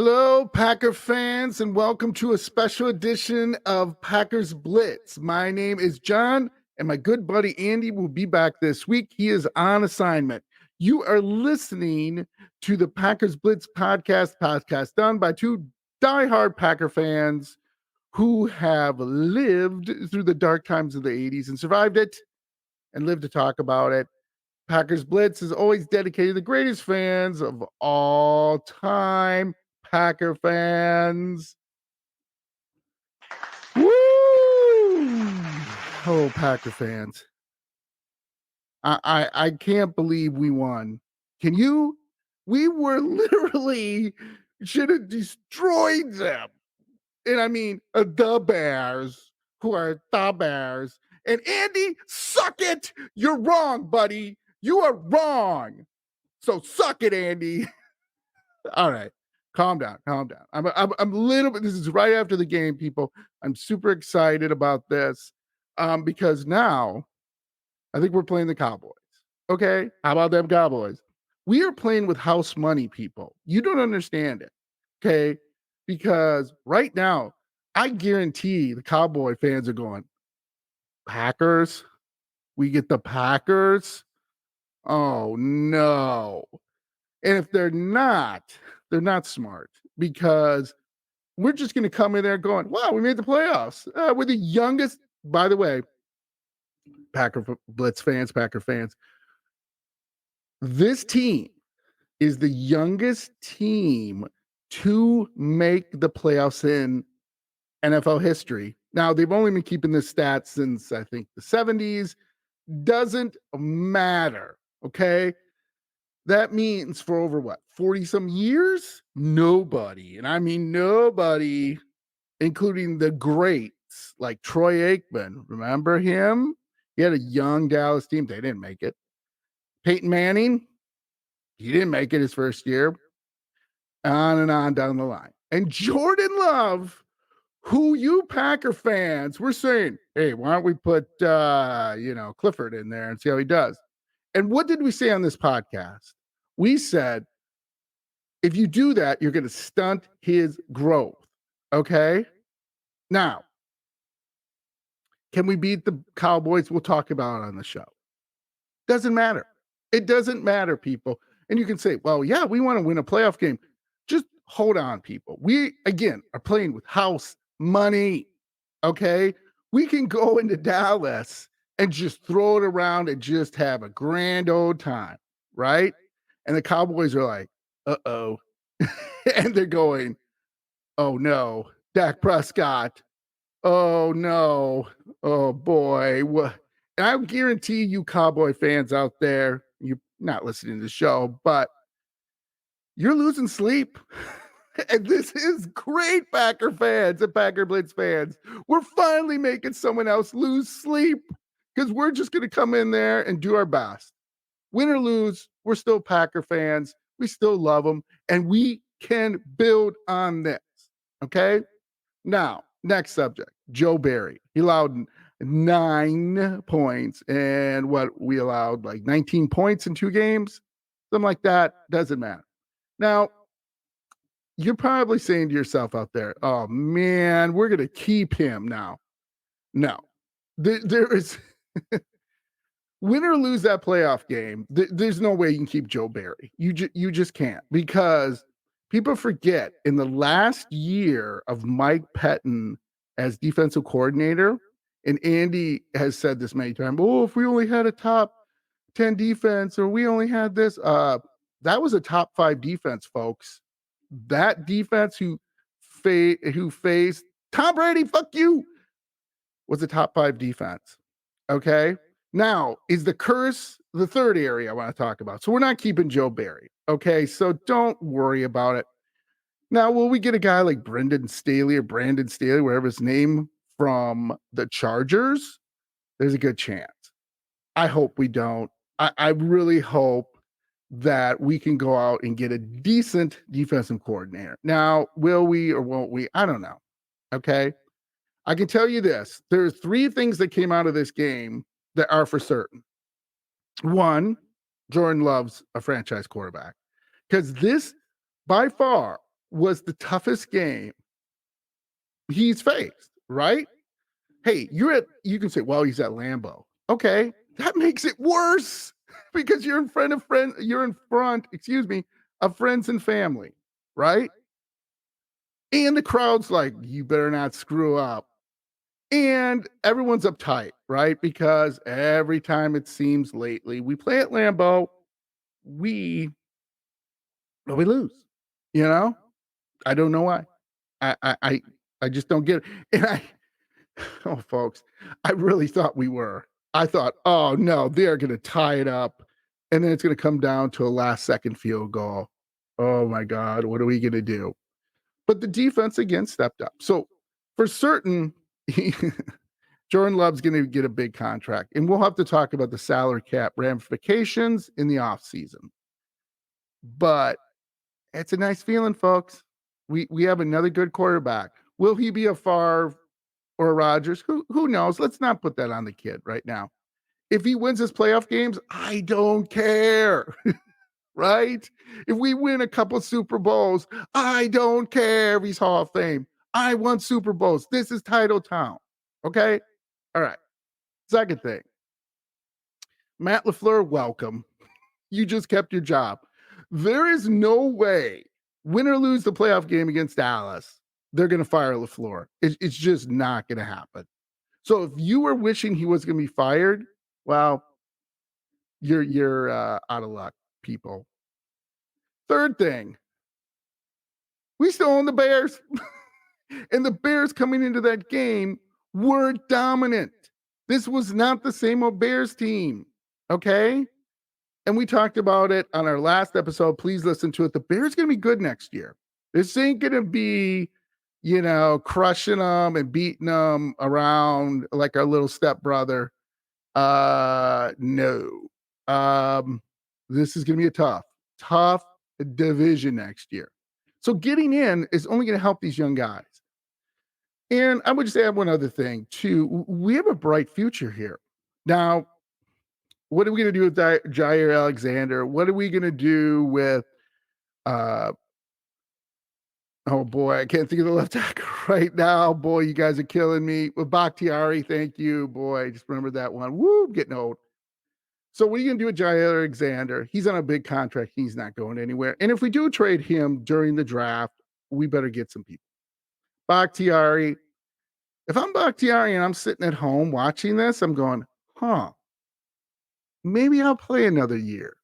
Hello, Packer fans, and welcome to a special edition of Packers Blitz. My name is John, and my good buddy Andy will be back this week. He is on assignment. You are listening to the Packers Blitz podcast done by two diehard Packer fans who have lived through the dark times of the 80s and survived it and lived to talk about it. Packers Blitz is always dedicated to the greatest fans of all time. Packer fans. Woo! Oh, Packer fans. I can't believe we won. Can you? We were literally should have destroyed them. And I mean the Bears, who are the Bears. And Andy, suck it. You're wrong, buddy. You are wrong. So suck it, Andy. All right. Calm down. I'm a little bit. This is right after the game, people. I'm super excited about this because now I think we're playing the Cowboys. Okay. How about them Cowboys? We are playing with house money, people. You don't understand it. Okay. Because right now, I guarantee the Cowboy fans are going, Packers? We get the Packers? Oh, no. And if they're not smart because we're just going to come in there going, wow, we made the playoffs. We're the youngest, by the way, Packer fans. This team is the youngest team to make the playoffs in NFL history. Now, they've only been keeping this stat since, I think, the 70s. Doesn't matter, okay? That means for over 40 some years, nobody, and I mean nobody, including the greats like Troy Aikman. Remember him? He had a young Dallas team. They didn't make it. Peyton Manning, he didn't make it his first year. On and on down the line. And Jordan Love, who you Packer fans were saying, hey, why don't we put Clifford in there and see how he does? And what did we say on this podcast? We said, if you do that, you're going to stunt his growth. Okay. Now, can we beat the Cowboys? We'll talk about it on the show. Doesn't matter. It doesn't matter, people. And you can say, well, yeah, we want to win a playoff game. Just hold on, people. We, again, are playing with house money. Okay. We can go into Dallas and just throw it around and just have a grand old time. Right. And the Cowboys are like, uh-oh. And they're going, oh no, Dak Prescott. Oh no. Oh boy. What? And I guarantee you Cowboy fans out there, you're not listening to the show, but you're losing sleep. And this is great, Packer fans and Packer Blitz fans. We're finally making someone else lose sleep because we're just going to come in there and do our best. Win or lose, we're still Packer fans. We still love them, and we can build on this. Okay? Now, next subject, Joe Barry. He allowed 9 points, and we allowed like 19 points in 2 games, something like that. Doesn't matter. Now, you're probably saying to yourself out there, oh man, we're going to keep him now. No, there is win or lose that playoff game. There's no way you can keep Joe Barry. You just can't, because people forget in the last year of Mike Pettin as defensive coordinator, and Andy has said this many times, oh, if we only had a top 10 defense or we only had this, that was a top 5 defense, folks. That defense who faced Tom Brady, fuck you, was a top 5 defense. Okay. Now, is the curse the third area I want to talk about? So we're not keeping Joe Barry. Okay. So don't worry about it. Now, will we get a guy like Brandon Staley, whatever his name, from the Chargers? There's a good chance. I hope we don't. I really hope that we can go out and get a decent defensive coordinator. Now, will we or won't we? I don't know. Okay. I can tell you this. There's 3 things that came out of this game that are for certain. 1, Jordan Love's a franchise quarterback, because this by far was the toughest game he's faced, right? Hey, you can say, well, he's at Lambeau. Okay, that makes it worse because you're in front, excuse me, of friends and family, right? And the crowd's like, you better not screw up. And everyone's uptight, right? Because every time it seems lately we play at Lambeau, we we lose. You know? I don't know why. I I I, I just don't get it. And oh folks, I really thought we were. I thought, oh no, they're gonna tie it up, and then it's gonna come down to a last second field goal. Oh my God, what are we gonna do? But the defense again stepped up. So for certain, Jordan Love's going to get a big contract, and we'll have to talk about the salary cap ramifications in the offseason. But it's a nice feeling, folks. We have another good quarterback. Will he be a Favre or a Rodgers? Who knows? Let's not put that on the kid right now. If he wins his playoff games, I don't care. Right? If we win a couple Super Bowls, I don't care if he's Hall of Fame. I won Super Bowls. This is title town. Okay? All right. Second thing, Matt LaFleur, welcome. You just kept your job. There is no way, win or lose the playoff game against Dallas, they're going to fire LaFleur. It's just not going to happen. So if you were wishing he was going to be fired, well, you're out of luck, people. Third thing, we still own the Bears. And the Bears coming into that game were dominant. This was not the same old Bears team. Okay. And we talked about it on our last episode. Please listen to it. The Bears going to be good next year. This ain't going to be, crushing them and beating them around like our little stepbrother. No. This is going to be a tough division next year. So getting in is only going to help these young guys. And I would just add one other thing too. We have a bright future here. Now, what are we going to do with Jair Alexander? What are we going to do with, uh, oh boy, I can't think of the left tackle right now. Boy, you guys are killing me. With Bakhtiari, thank you. Boy, just remember that one. Woo, getting old. So what are you going to do with Jair Alexander? He's on a big contract. He's not going anywhere. And if we do trade him during the draft, we better get some people. Bakhtiari, if I'm Bakhtiari and I'm sitting at home watching this, I'm going, maybe I'll play another year.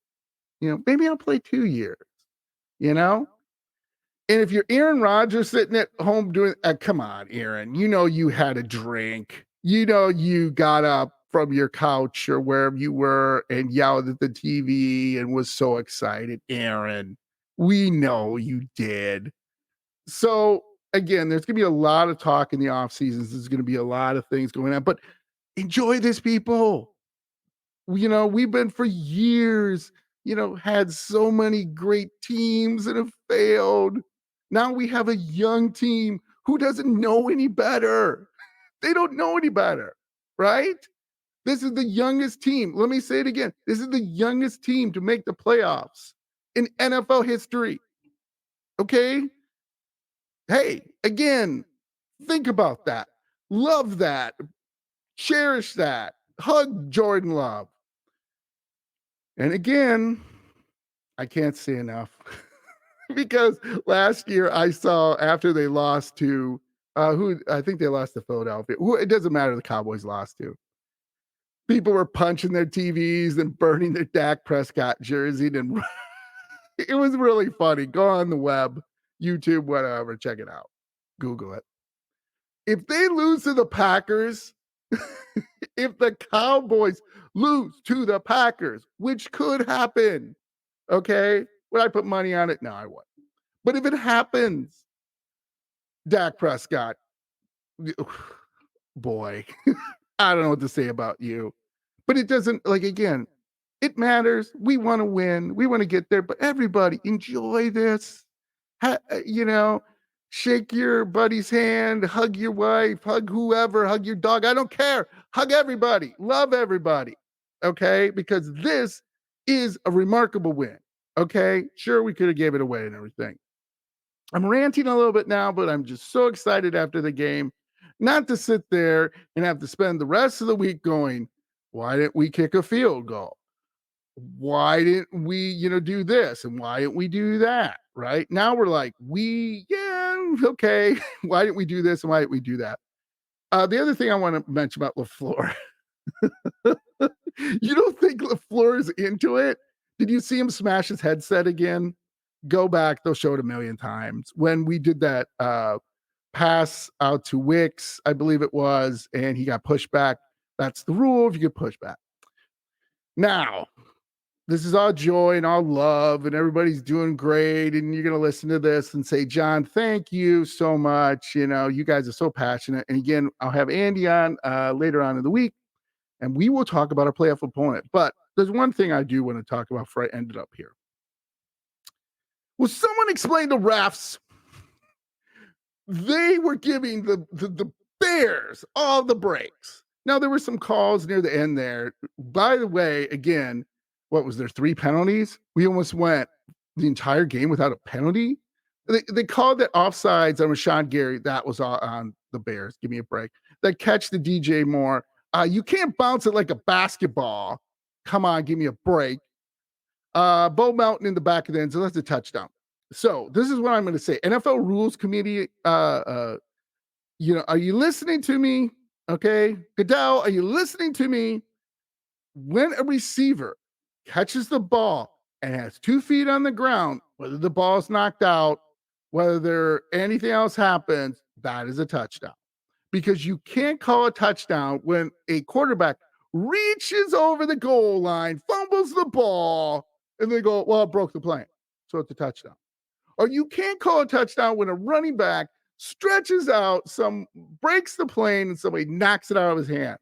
Maybe I'll play 2 years, you know? And if you're Aaron Rodgers sitting at home doing, come on, Aaron, you had a drink. You got up from your couch or wherever you were and yelled at the TV and was so excited. Aaron, we know you did. So again, there's going to be a lot of talk in the off seasons. There's going to be a lot of things going on, but enjoy this, people. We've been for years, had so many great teams that have failed. Now we have a young team who doesn't know any better. They don't know any better, right? This is the youngest team. Let me say it again. This is the youngest team to make the playoffs in NFL history. Okay? Hey, again, think about that. Love that. Cherish that. Hug Jordan Love. And again, I can't say enough because last year I saw after they lost to who I think they lost to Philadelphia. It doesn't matter. The Cowboys lost to. People were punching their TVs and burning their Dak Prescott jersey, and it was really funny. Go on the web, YouTube, whatever, check it out, Google it. If they lose to the Packers, if the Cowboys lose to the Packers, which could happen, okay? Would I put money on it? No, I wouldn't. But if it happens, Dak Prescott, boy, I don't know what to say about you. But it doesn't, again, it matters. We want to win. We want to get there. But everybody, enjoy this. Shake your buddy's hand, hug your wife, hug whoever, hug your dog. I don't care. Hug everybody. Love everybody. Okay? Because this is a remarkable win. Okay? Sure, we could have gave it away and everything. I'm ranting a little bit now, but I'm just so excited after the game not to sit there and have to spend the rest of the week going, why didn't we kick a field goal? Why didn't we, do this? And why didn't we do that? Right now we're like, okay. Why didn't we do this? And why didn't we do that? The other thing I want to mention about LaFleur, you don't think LaFleur is into it? Did you see him smash his headset again? Go back, they'll show it a million times. When we did that pass out to Wicks, I believe it was, and he got pushed back. That's the rule if you get pushed back. Now, this is all joy and all love, and everybody's doing great. And you're going to listen to this and say, John, thank you so much. You guys are so passionate. And again, I'll have Andy on later on in the week, and we will talk about our playoff opponent. But there's one thing I do want to talk about before I ended up here. Will someone explain the refs? They were giving the Bears all the breaks. Now, there were some calls near the end there. By the way, again, what was there, 3 penalties? We almost went the entire game without a penalty. They called that offsides on Rashawn Gary. That was on the Bears. Give me a break. That catch to DJ Moore. You can't bounce it like a basketball. Come on, give me a break. Bo Melton in the back of the end, so that's a touchdown. So this is what I'm going to say. NFL Rules Committee, are you listening to me? Okay. Goodell, are you listening to me? When a receiver catches the ball and has 2 feet on the ground, whether the ball's knocked out, whether anything else happens, that is a touchdown. Because you can't call a touchdown when a quarterback reaches over the goal line, fumbles the ball, and they go, well, it broke the plane. So it's a touchdown. Or you can't call a touchdown when a running back stretches out, breaks the plane, and somebody knocks it out of his hand.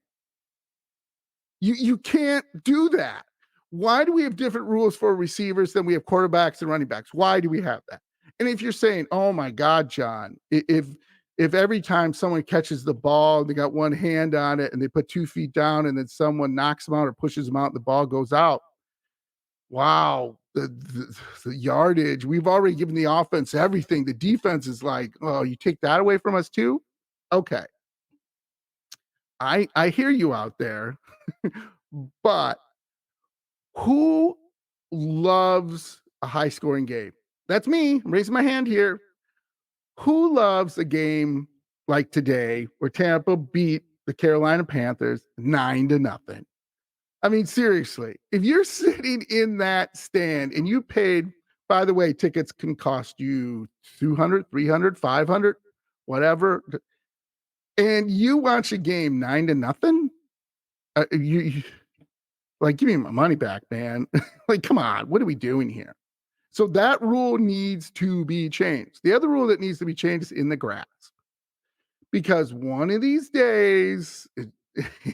You can't do that. Why do we have different rules for receivers than we have quarterbacks and running backs? Why do we have that? And if you're saying, oh my God, John, if every time someone catches the ball, they got one hand on it and they put 2 feet down and then someone knocks them out or pushes them out and the ball goes out. Wow, the yardage. We've already given the offense everything. The defense is like, oh, you take that away from us too? Okay. I hear you out there, but who loves a high scoring game? That's me. I'm raising my hand here. Who loves a game like today where Tampa beat the Carolina Panthers 9-0? I mean, seriously, if you're sitting in that stand and you paid, by the way, tickets can cost you $200, $300, $500, whatever, and you watch a game 9-0, you like, give me my money back, man. Like, come on, what are we doing here? So that rule needs to be changed. The other rule that needs to be changed is in the grass. Because one of these days,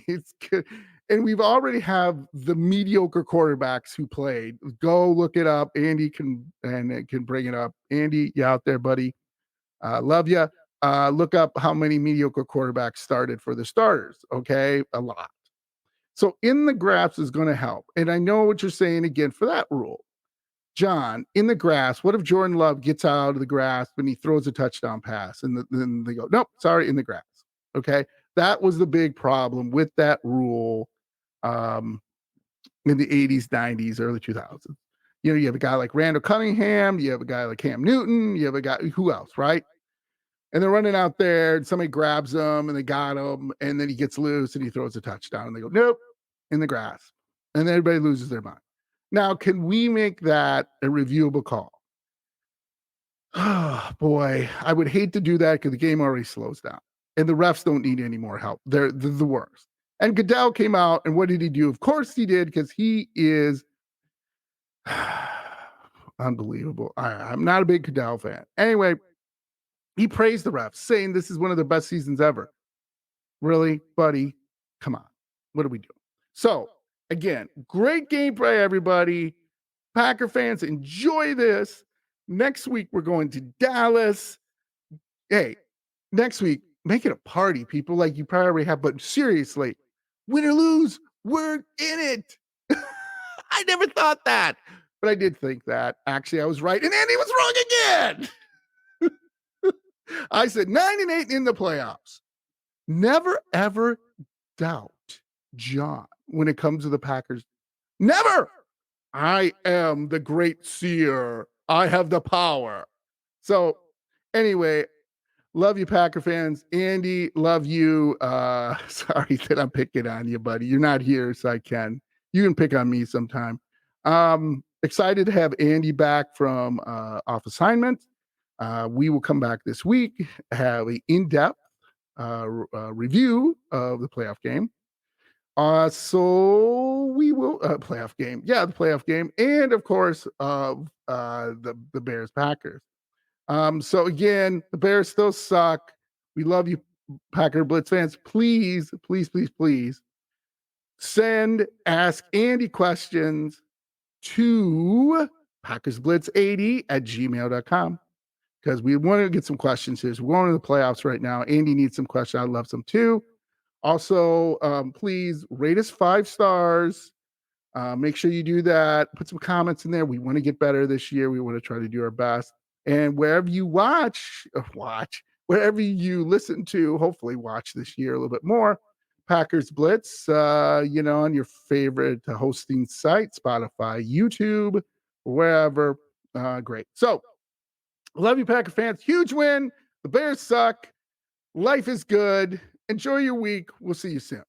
it's good. And we've already have the mediocre quarterbacks who played. Go look it up. Andy can bring it up. Andy, you out there, buddy? Love you. Look up how many mediocre quarterbacks started for the starters. Okay, a lot. So in the grass is going to help. And I know what you're saying again for that rule. John, in the grass, what if Jordan Love gets out of the grass when he throws a touchdown pass and then they go, nope, sorry, in the grass. Okay. That was the big problem with that rule in the 80s, 90s, early 2000s. You have a guy like Randall Cunningham, you have a guy like Cam Newton, you have a guy, who else, right? And they're running out there and somebody grabs him and they got him and then he gets loose and he throws a touchdown and they go, nope, in the grass. And then everybody loses their mind. Now, can we make that a reviewable call? Oh, boy, I would hate to do that because the game already slows down and the refs don't need any more help. They're the worst. And Goodell came out and what did he do? Of course he did, because he is unbelievable. I'm not a big Goodell fan. Anyway, he praised the refs, saying this is one of the best seasons ever. Really, buddy? Come on. What are we doing? So, again, great game play, everybody. Packer fans, enjoy this. Next week, we're going to Dallas. Hey, next week, make it a party, people, like you probably already have. But seriously, win or lose, we're in it. I never thought that, but I did think that. Actually, I was right, and Andy was wrong again. I said 9-8 in the playoffs. Never ever doubt John when it comes to the Packers. Never. I am the great seer. I have the power. So, anyway, love you, Packer fans. Andy, love you. Sorry that I'm picking on you, buddy. You're not here, so I can. You can pick on me sometime. Excited to have Andy back from off assignment. We will come back this week, have an in-depth review of the playoff game. So we will playoff game. Yeah, the playoff game. And of course, the Bears Packers. So again, the Bears still suck. We love you, Packer Blitz fans. Please, please, please, please send Ask Andy questions to PackersBlitz80@gmail.com because we want to get some questions here. So we're going to the playoffs right now. Andy needs some questions. I'd love some too. Also, please rate us 5 stars. Make sure you do that. Put some comments in there. We want to get better this year. We want to try to do our best. And wherever you wherever you listen to, hopefully watch this year a little bit more. Packers Blitz, on your favorite hosting site, Spotify, YouTube, wherever. Great. So, love you, Packer fans. Huge win. The Bears suck. Life is good. Enjoy your week. We'll see you soon.